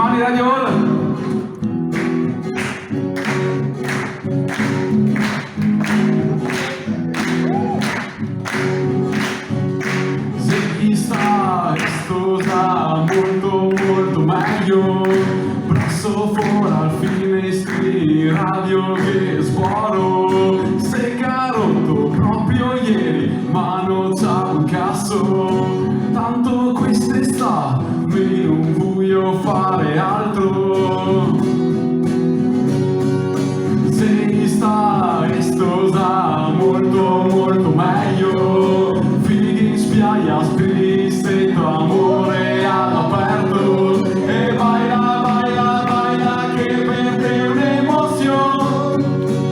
mani Radio Hall. Esto sta molto meglio. Presso fuori al finestri radio che sboro. Se carotto proprio ieri, ma non c'ha un cazzo. Tanto quest'estate me non voglio fare altro. Se sta molto meglio. Fighi in spiaggia, stretto amore all'aperto. E baila che per te è un'emozione.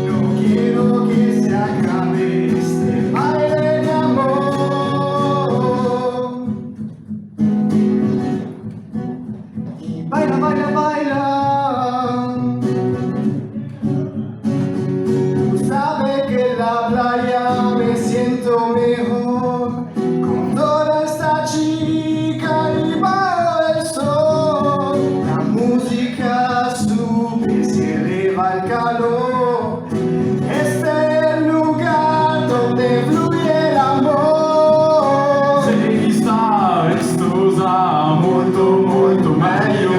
No quiero que se acabe este baile de amor. Y baila. Tú sabes que en la playa me siento mejor con toda esta chica y bajo el sol. La música sube, se eleva el calor. Este es el lugar donde fluye el amor. Se sta molto meglio.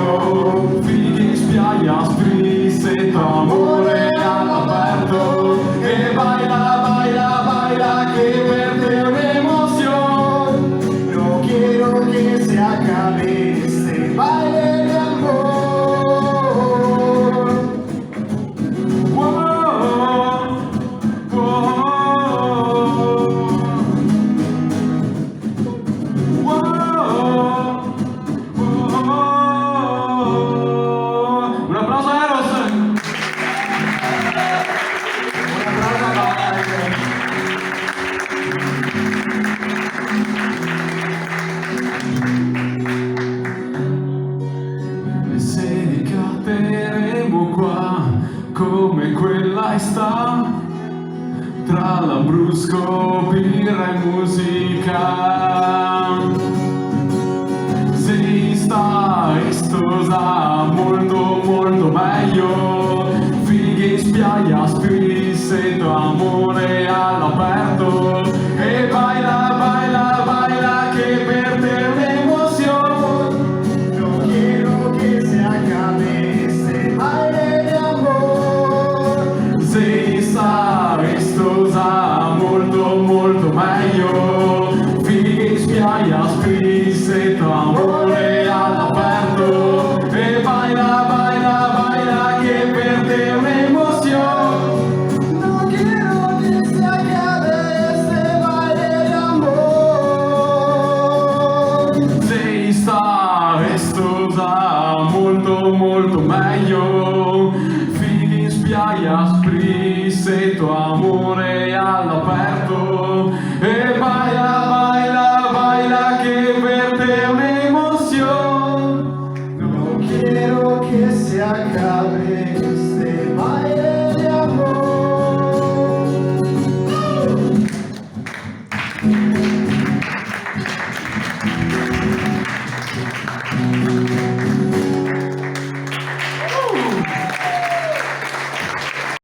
Fighi in spiaggia, stretto amore all'aperto. E baila che per te è un'emozione. No quiero que se acabe este baile de amor. Un applauso a Eros. E se ricatteremo qua come quella estate, tra lambrusco, birra e musica. Se sta